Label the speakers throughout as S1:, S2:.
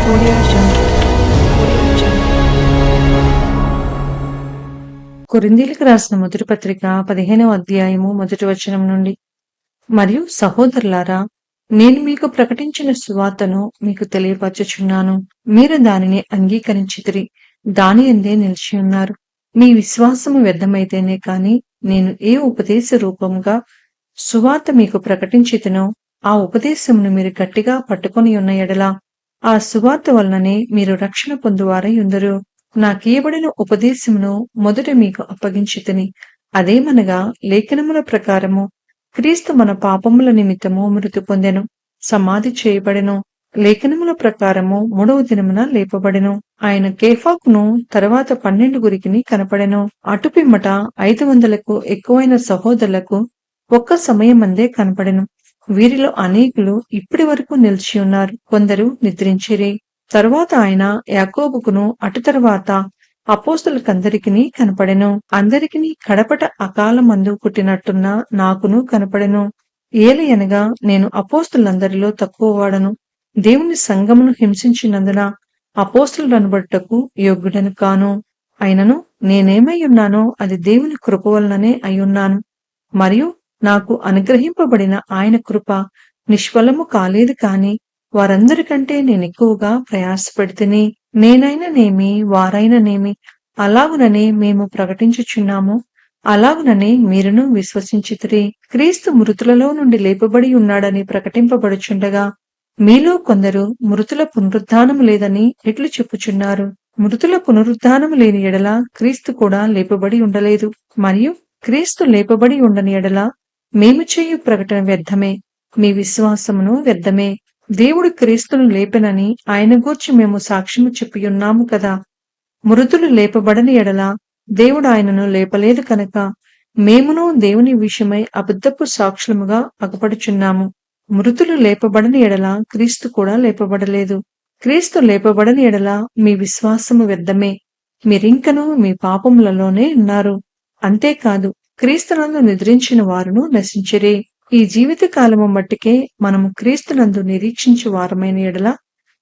S1: Audio Jungle. Audio Jungle. కొరింథీయులకు రాసిన మొదటి పత్రిక 15వ అధ్యాయము మొదటి వచనం నుండి. మరియు సహోదరులారా, నేను మీకు ప్రకటించిన సువార్తను మీకు తెలియపరచుచున్నాను. మీరు దానిని అంగీకరించితిరి, దాని యందే నిలిచి ఉన్నారు. మీ విశ్వాసము వ్యర్థమైతేనే కాని నేను ఏ ఉపదేశ రూపముగా సువార్త మీకు ప్రకటించితినో ఆ ఉపదేశమును మీరు గట్టిగా పట్టుకొని ఉన్న ఎడల ఆ సువార్త వలననే మీరు రక్షణ పొందువారై ఉందరు. నాకియ్యబడిన ఉపదేశమును మొదట మీకు అప్పగించితిని. అదేమనగా, లేఖనముల ప్రకారము క్రీస్తు మన పాపముల నిమిత్తము మృతి పొందెను, సమాధి చేయబడెను, లేఖనముల ప్రకారము 3వ దినమున లేపబడెను. ఆయన కేఫాకును తరువాత 12 కనపడెను. అటుపిమ్మట 500కు ఎక్కువైన సహోదరులకు ఒక్క సమయమందే కనపడెను. వీరిలో అనేకులు ఇప్పటి వరకు నిలిచి ఉన్నారు, కొందరు నిద్రించిరి. తరువాత ఆయన యాకోబుకును అటు తరువాత అపోస్తలుకందరికిని కనపడెను. అందరికిని కడపట అకాలమందు పుట్టినట్టున్న నాకును కనపడెను. ఏలయనగా నేను అపోస్తలులందరిలో తక్కువ వాడను. దేవుని సంఘమును హింసించినందున అపోస్తలుడనబడుటకు యోగ్యుడను కాను. అయినను నేనేమై ఉన్నానో అది దేవుని కృప వలననే అయ్యున్నాను. మరియు నాకు అనుగ్రహింపబడిన ఆయన కృప నిష్ఫలము కాలేదు కాని వారందరికంటే నేనెక్కువగా ప్రయాసపడితిని. నేనైననేమి వారైననేమి అలాగుననే మేము ప్రకటించుచున్నాము, అలాగుననే మీరును విశ్వసించితిరి. క్రీస్తు మృతులలో నుండి లేపబడి ఉన్నాడని ప్రకటింపబడుచుండగా మీలో కొందరు మృతుల పునరుద్ధానము లేదని ఎట్లు చెప్పుచున్నారు. మృతుల పునరుద్ధానము లేని ఎడల క్రీస్తు కూడా లేపబడి ఉండలేదు. మరియు క్రీస్తు లేపబడి ఉండని ఎడల మేము చేయు ప్రకటన వ్యర్థమే, మీ విశ్వాసమును వ్యర్థమే. దేవుడు క్రీస్తును లేపెనని ఆయన గూర్చి మేము సాక్ష్యము చెప్పియున్నాము కదా. మృతులు లేపబడని ఎడల దేవుడు ఆయనను లేపలేదు కనుక మేమును దేవుని విషయమై అబద్ధపు సాక్షులముగా అగపడుచున్నాము. మృతులు లేపబడని ఎడల క్రీస్తు కూడా లేపబడలేదు. క్రీస్తు లేపబడని ఎడల మీ విశ్వాసము వ్యర్థమే, మీరింకను మీ పాపములలోనే ఉన్నారు. అంతేకాదు, క్రీస్తునందు నిద్రించిన వారును నశించిరి. ఈ జీవిత కాలము మట్టికే మనము క్రీస్తునందు నిరీక్షించు వారమైన ఎడల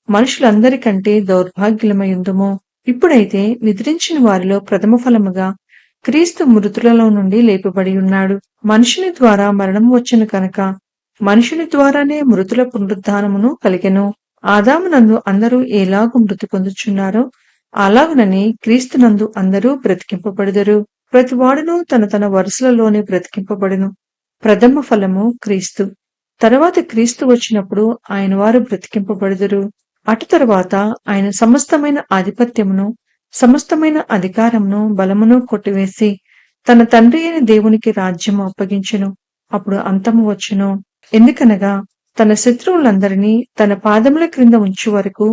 S1: మనుషులందరికంటే దౌర్భాగ్యులమైయుందుము. ఇప్పుడైతే నిద్రించిన వారిలో ప్రథమ ఫలముగా క్రీస్తు మృతులలో నుండి లేపబడి ఉన్నాడు. మనుషుని ద్వారా మరణము వచ్చెను కనుక మనుషుని ద్వారానే మృతుల పునరుద్ధానమును కలిగెను. ఆదామునందు అందరూ ఎలాగు మృతి పొందుచున్నారో అలాగుననే క్రీస్తునందు అందరూ బ్రతికింపబడుదురు. ప్రతివాడును తన తన వరుసలలోనే బ్రతికింపబడును. ప్రథమ ఫలము క్రీస్తు. తరువాత క్రీస్తు వచ్చినప్పుడు ఆయన వారు బ్రతికింపబడుదురు. అటు తరువాత ఆయన సమస్తమైన ఆధిపత్యమును, సమస్తమైన అధికారమును, బలమును కొట్టివేసి తన తండ్రి అయిన దేవునికి రాజ్యము అప్పగించెను. అప్పుడు అంతము వచ్చును. ఎందుకనగా తన శత్రువులందరినీ తన పాదముల క్రింద ఉంచు వరకు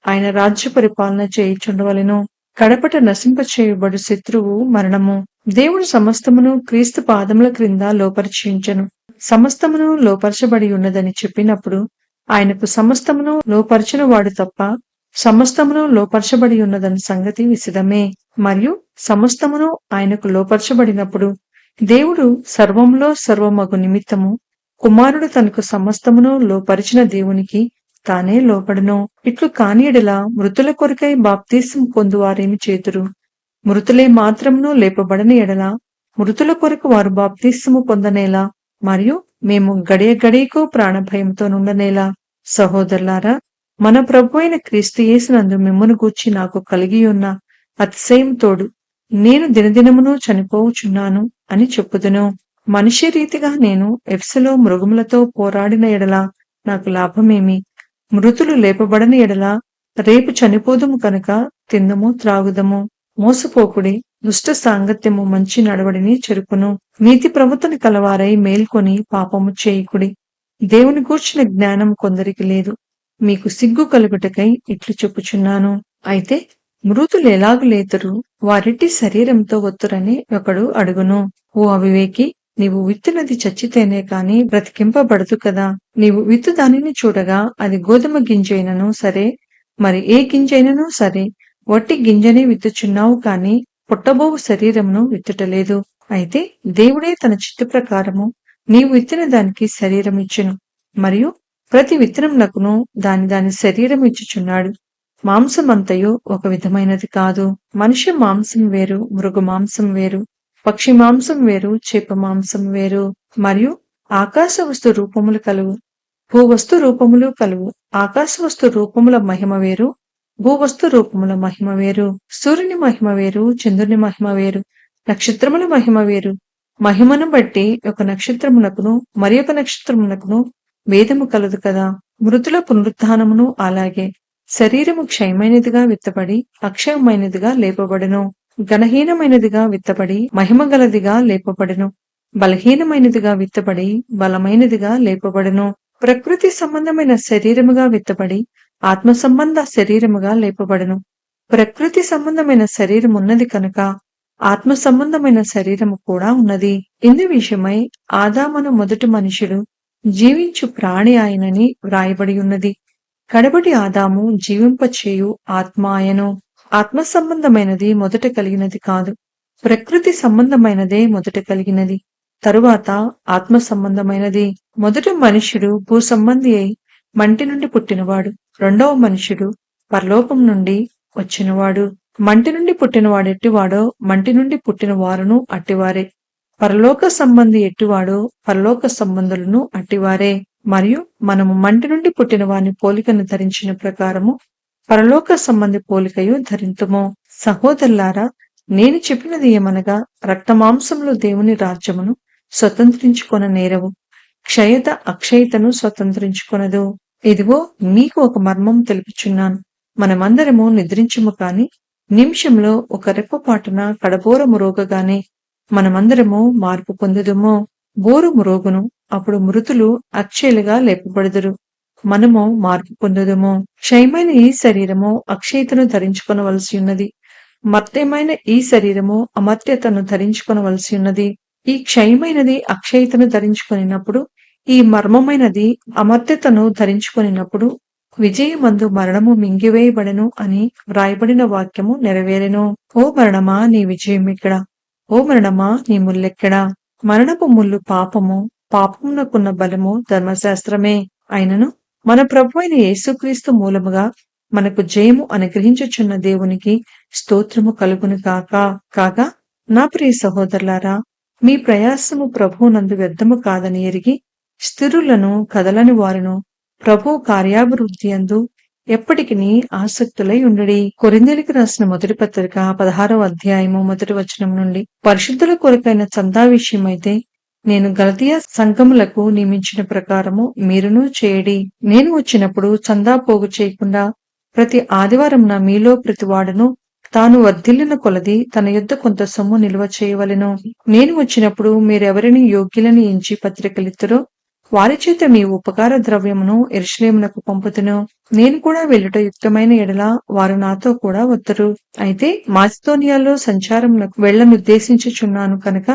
S1: ఆయన రాజ్య పరిపాలన చేయుచుండవలెను. కడపట నశింపచేయబడు శత్రువు మరణము. దేవుడు సమస్తమును క్రీస్తు పాదముల క్రింద లోపరిచించెను. సమస్తమును లోపరచబడి ఉన్నదని చెప్పినప్పుడు ఆయనకు సమస్తమును లోపరచిన వాడు తప్ప సమస్తమును లోపరచబడి ఉన్నదన్న సంగతి విశదమే. మరియు సమస్తమును ఆయనకు లోపరచబడినప్పుడు దేవుడు సర్వములో సర్వమగు నిమిత్తము కుమారుడు తనకు సమస్తమును లోపరిచిన దేవునికి తానే లోపడును. ఇట్లు కాని ఎడల మృతుల కొరకై బాప్తీసం పొందువారేమి చేతురు? మృతులే మాత్రమును లేపబడని ఎడల మృతుల కొరకు వారు బాప్తీసము పొందనేలా? మరియు మేము గడియ గడియకు ప్రాణభయంతో నుండనేలా? సహోదరులారా, మన ప్రభు అయిన క్రీస్తు యేసునందు మిమ్మును గూర్చి నాకు కలిగి ఉన్న అతిశయం తోడు నేను దినదినమును చనిపోవుచున్నాను అని చెప్పుదును. మనిషి రీతిగా నేను ఎఫెసులో మృగములతో పోరాడిన ఎడల నాకు లాభమేమి? మృతులు లేపబడని ఎడల రేపు చనిపోదుము కనుక తిందుము త్రాగుదము. మోసపోకుడి, దుష్ట సాంగత్యము మంచి నడవడిని చెరుపును. నీతి ప్రవర్తన కలవారై మేల్కొని పాపము చేయుకుడి. దేవుని గూర్చిన జ్ఞానం కొందరికి లేదు, మీకు సిగ్గు కలుగుటకై ఇట్లు చెప్పుచున్నాను. అయితే మృతులు ఎలాగు లేతురు? వారిటి శరీరంతో ఒత్తురని ఒకడు అడుగును. ఓ అవివేకి, నీవు విత్తునది చచ్చితేనే కాని బ్రతికింపబడదు కదా. నీవు విత్తు దానిని చూడగా అది గోధుమ గింజైనను సరే, మరి ఏ గింజైనను సరే, వట్టి గింజనే విత్తుచున్నావు కాని పుట్టబోవు శరీరమును విత్తుటలేదు. అయితే దేవుడే తన చిత్త ప్రకారము నీవు విత్తిన దానికి శరీరం ఇచ్చెను, మరియు ప్రతి విత్తనమునకును దాని దాని శరీరం ఇచ్చుచున్నాడు. మాంసమంతయు ఒక విధమైనది కాదు. మనిషి మాంసం వేరు, మృగ మాంసం వేరు, పక్షి మాంసం వేరు, చేప మాంసం వేరు. మరియు ఆకాశ వస్తు రూపములు కలువు, భూవస్తు రూపములు కలువు. ఆకాశ వస్తు రూపముల మహిమ వేరు, భూవస్తు రూపముల మహిమ వేరు. సూర్యుని మహిమ వేరు, చంద్రుని మహిమ వేరు, నక్షత్రముల మహిమ వేరు. మహిమను బట్టి ఒక నక్షత్రమునకును మరి ఒక నక్షత్రమునకును భేదము కలదు కదా. మృతుల పునరుత్థానమును అలాగే. శరీరము క్షయమైనదిగా విత్తబడి అక్షయమైనదిగా లేపబడును. ఘనహీనమైనదిగా విత్తబడి మహిమగలదిగా లేపబడును. బలహీనమైనదిగా విత్తబడి బలమైనదిగా లేపబడును. ప్రకృతి సంబంధమైన శరీరముగా విత్తబడి ఆత్మ సంబంధ శరీరముగా లేపబడును. ప్రకృతి సంబంధమైన శరీరం ఉన్నది కనుక ఆత్మ సంబంధమైన శరీరము కూడా ఉన్నది. ఇందు విషయమై ఆదామను మొదటి మనుషుడు జీవించు ప్రాణి ఆయనని వ్రాయబడి ఉన్నది. కడబడి ఆదాము జీవింపచేయు ఆత్మ ఆయను. ఆత్మ సంబంధమైనది మొదట కలిగినది కాదు, ప్రకృతి సంబంధమైనదే మొదట కలిగినది, తరువాత ఆత్మ సంబంధమైనది. మొదటి మనుష్యుడు భూ సంబంధి అయి మంటి నుండి పుట్టినవాడు. రెండవ మనుష్యుడు పరలోకం నుండి వచ్చినవాడు. మంటి నుండి పుట్టినవాడు ఎట్టివాడో మంటి నుండి పుట్టిన వారును అట్టివారే. పరలోక సంబంధి ఎట్టివాడో పరలోక సంబంధులను అట్టివారే. మరియు మనము మంటి నుండి పుట్టిన వాని పోలికను ధరించిన ప్రకారము పరలోక సంబంధి పోలికయు ధరింతుము. సహోదరులారా, నేను చెప్పినది ఏమనగా, రక్తమాంసములు దేవుని రాజ్యమును స్వతంత్రించుకొన నేరవు, క్షయత అక్షయతను స్వతంత్రించుకొనదు. ఇదిగో మీకు ఒక మర్మం తెలుపుచున్నాను. మనమందరము నిద్రించుము కాని నిమిషంలో ఒక రెప్పపాటున కడబోర మురోగగానే మనమందరము మార్పు పొందుదుము. బోరు మురోగును, అప్పుడు మృతులు అక్షయులుగా లేపబడుదురు, మనము మార్పు పొందుదుము. క్షయమైన ఈ శరీరము అక్షయతను ధరించుకొనవలసి ఉన్నది, మర్త్యమైన ఈ శరీరము అమర్త్యతను ధరించుకొనవలసి ఉన్నది. ఈ క్షయమైనది అక్షయతను ధరించుకొనినప్పుడు, ఈ మర్మమైనది అమర్త్యతను ధరించుకొనినప్పుడు విజయమందు మరణము మింగివేయబడెను అని వ్రాయబడిన వాక్యము నెరవేరెను. ఓ మరణమా, నీ విజయం ఎక్కడా? ఓ మరణమా, నీ ముల్లెక్కడా? మరణపు ముల్లు పాపము, పాపమునకున్న బలము ధర్మశాస్త్రమే. అయినను మన ప్రభు అయిన యేసుక్రీస్తు మూలముగా మనకు జయము అనుగ్రహించుచున్న దేవునికి స్తోత్రము కలుగును కాక. కాగా నా ప్రియ సహోదరులారా, మీ ప్రయాసము ప్రభువునందు వ్యర్థము కాదని ఎరిగి స్థిరులను కదలని వారును ప్రభు కార్యాభివృద్ధి అందు ఎప్పటికినీ ఆసక్తులై ఉండుడి. కొరింథీయులకు రాసిన మొదటి పత్రిక 16వ అధ్యాయము మొదటి వచనం నుండి. పరిశుద్ధుల కొరకైన చందా విషయమైతే నేను గలతీయ సంఘములకు నియమించిన ప్రకారము మీరును చేయడి. నేను వచ్చినప్పుడు చందా పోగు చేయకుండా ప్రతి ఆదివారం మీలో ప్రతివాడును తాను వర్ధిల్లిన కొలది తన యొద్ద కొంత సొమ్ము నిల్వ చేయవలెను. నేను వచ్చినప్పుడు మీరెవరిని యోగ్యులని ఎంచి పత్రికలిత్తురో వారి చేత మీ ఉపకార ద్రవ్యమును యెరూషలేమునకు పంపుతును. నేను కూడా వెళ్ళుట యుక్తమైన ఎడల వారు నాతో కూడా వత్తరు. అయితే మాసిదోనియాలో సంచారమునకు వెళ్ళనుద్దేశించుచున్నాను కనుక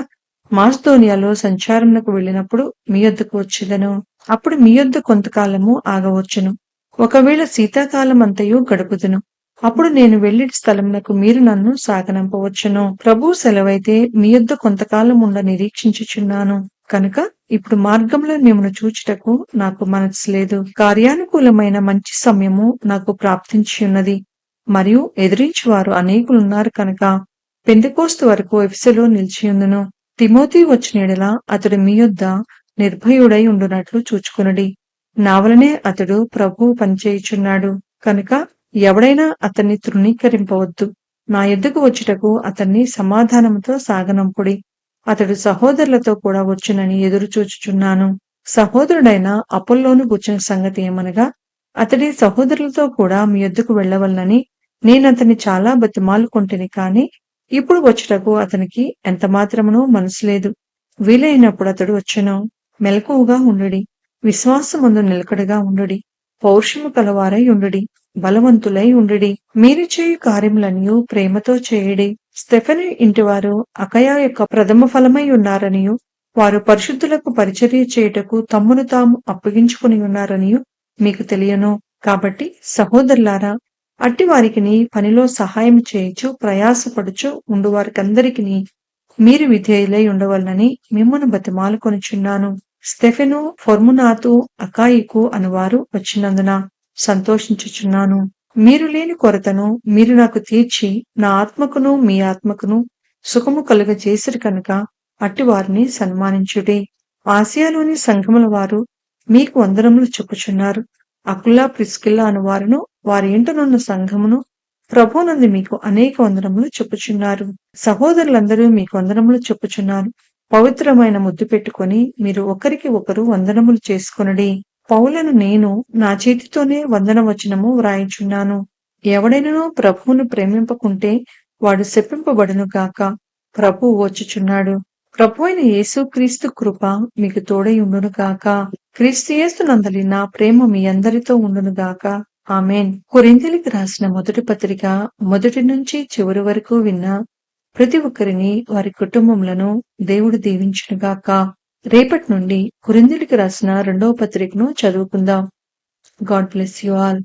S1: మాసిదోనియాలో సంచారమునకు వెళ్ళినప్పుడు మీ యొద్దకు వచ్చేదను. అప్పుడు మీ యొద్ద కొంతకాలము ఆగవచ్చును. ఒకవేళ శీతాకాలం అంతయు గడుపుదును. అప్పుడు నేను వెళ్లి స్థలమునకు మీరు నన్ను సాగనంపవచ్చును. ప్రభు సెలవైతే మీ యొద్ద కొంతకాలం ఉండ నిరీక్షించుచున్నాను కనుక ఇప్పుడు మార్గంలో మిమ్మను చూచుటకు నాకు మనసు లేదు. కార్యానుకూలమైన మంచి సమయము నాకు ప్రాప్తించి ఉన్నది, మరియు ఎదిరించువారు అనేకులున్నారు కనుక పెంతెకోస్తు వరకు ఎఫెసులో నిలిచియుందును. తిమోతి వచ్చిన యెడల అతడు మీ యొద్ద నిర్భయుడై ఉండునట్లు చూచుకొనుడి. నా వలనే అతడు ప్రభువు పనిచేయుచున్నాడు కనుక ఎవడైనా అతన్ని తృణీకరింపవద్దు. నా యొద్దకు వచ్చుటకు అతన్ని సమాధానముతో సాగనంపుడి. అతడు సహోదరులతో కూడా వచ్చునని ఎదురు చూచుచున్నాను. సహోదరుడైన అపొల్లోను గూర్చిన సంగతి ఏమనగా, అతడి సహోదరులతో కూడా మీ యొద్దకు వెళ్ళవలనని నేనతన్ని చాలా బతిమాలుకొంటిని, కాని ఇప్పుడు వచ్చుటకు అతనికి ఎంత మాత్రమునూ మనసు లేదు. వీలైనప్పుడు అతడు వచ్చును. మెలకువగా ఉండుడి, విశ్వాసమందు నిలకడగా ఉండుడి, పౌరుషము కలవారై ఉండుడి, బలవంతులై ఉండుడి. మీరు చేయు కార్యములనియు ప్రేమతో చేయడి. స్టెఫెను ఇంటివారు అకయ యొక్క ప్రథమ ఫలమై ఉన్నారనియు వారు పరిశుద్ధులకు పరిచర్య చేయుటకు తమ్మును తాము అప్పగించుకుని ఉన్నారనియు మీకు తెలియను. కాబట్టి సహోదరులారా, అట్టి వారికిని పనిలో సహాయం చేయుచు ప్రయాసపడుచు ఉండు వారికందరికిని మీరు విధేయులై ఉండవలనని మిమ్మును బతిమాలుకొనుచున్నాను. స్టెఫెను, ఫొర్మునాతు, అకాయికు అనువారు వచ్చినందున సంతోషించుచున్నాను. మీరు లేని కొరతను మీరు నాకు తీర్చి నా ఆత్మకును మీ ఆత్మకును సుఖము కలుగజేసిరి కనుక అట్టివారిని సన్మానించుడి. ఆసియాలోని సంఘముల వారు మీకు వందనములు చెప్పుచున్నారు. అకుల్లా ప్రిస్కిల్లా అను వారును వారి ఇంటనున్న సంఘమును ప్రభువునందు మీకు అనేక వందనములు చెప్పుచున్నారు. సహోదరులందరూ మీకు వందనములు చెప్పుచున్నారు. పవిత్రమైన ముద్దు పెట్టుకొని మీరు ఒకరికి ఒకరు వందనములు చేసుకొనుడి. పౌలను నేను నా చేతితోనే వందన వచనము వ్రాయుచున్నాను. ఎవడైనను ప్రభువును ప్రేమింపకుంటే వాడు శపింపబడును గాక. ప్రభువు వచ్చుచున్నాడు. ప్రభువైన యేసుక్రీస్తు కృప మీకు తోడై ఉండును గాక. క్రీస్తు యేసునందలి నా ప్రేమ మీ అందరితో ఉండును గాక. ఆమేన్. కొరింథీయులకు రాసిన మొదటి పత్రిక 1 నుంచి చివరి వరకు విన్న ప్రతి ఒక్కరిని వారి కుటుంబములను దేవుడు దీవించునుగాక. రేపటి నుండి కొరింథీయులకు రాసిన 2వ పత్రికను చదువుకుందాం. God bless you all.